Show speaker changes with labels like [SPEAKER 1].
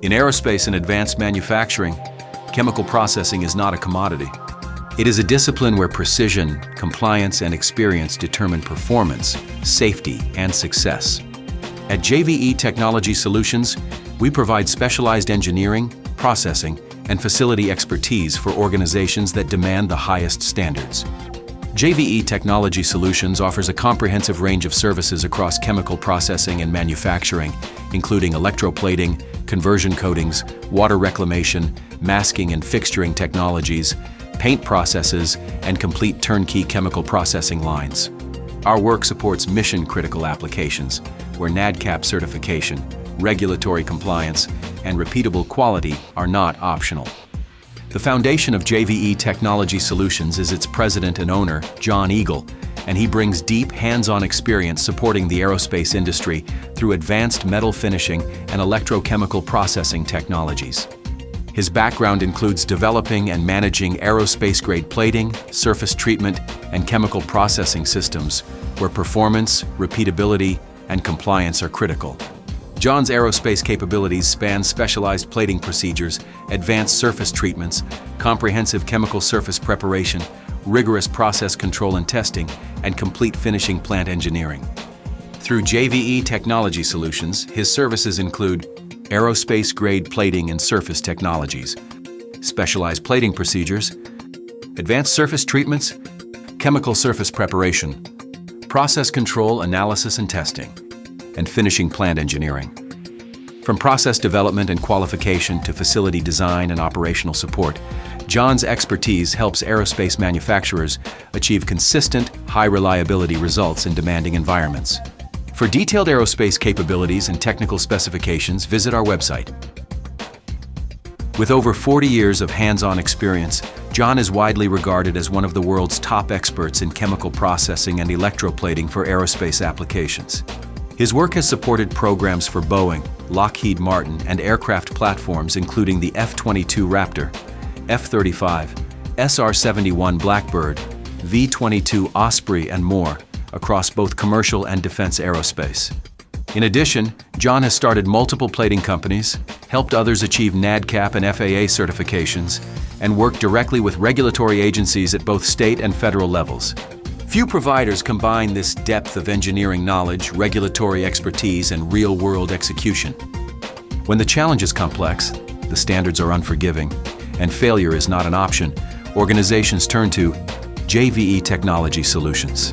[SPEAKER 1] In aerospace and advanced manufacturing, chemical processing is not a commodity. It is a discipline where precision, compliance, and experience determine performance, safety, and success. At JVE Technology Solutions, we provide specialized engineering, processing, and facility expertise for organizations that demand the highest standards. JVE Technology Solutions offers a comprehensive range of services across chemical processing and manufacturing, including electroplating, conversion coatings, water reclamation, masking and fixturing technologies, paint processes, and complete turnkey chemical processing lines. Our work supports mission-critical applications where NADCAP certification, regulatory compliance, and repeatable quality are not optional. The foundation of JVE Technology Solutions is its president and owner, John Eagle, and he brings deep hands-on experience supporting the aerospace industry through advanced metal finishing and electrochemical processing technologies. His background includes developing and managing aerospace-grade plating, surface treatment, and chemical processing systems, where performance, repeatability, and compliance are critical. John's aerospace capabilities span specialized plating procedures, advanced surface treatments, comprehensive chemical surface preparation, rigorous process control and testing, and complete finishing plant engineering. Through JVE Technology Solutions, his services include aerospace-grade plating and surface technologies, specialized plating procedures, advanced surface treatments, chemical surface preparation, process control analysis and testing, and finishing plant engineering. From process development and qualification to facility design and operational support, John's expertise helps aerospace manufacturers achieve consistent, high-reliability results in demanding environments. For detailed aerospace capabilities and technical specifications, visit our website. With over 40 years of hands-on experience, John is widely regarded as one of the world's top experts in chemical processing and electroplating for aerospace applications. His work has supported programs for Boeing, Lockheed Martin, and aircraft platforms including the F-22 Raptor, F-35, SR-71 Blackbird, V-22 Osprey, and more, across both commercial and defense aerospace. In addition, John has started multiple plating companies, helped others achieve NADCAP and FAA certifications, and worked directly with regulatory agencies at both state and federal levels. Few providers combine this depth of engineering knowledge, regulatory expertise, and real-world execution. When the challenge is complex, the standards are unforgiving, and failure is not an option, organizations turn to JVE Technology Solutions.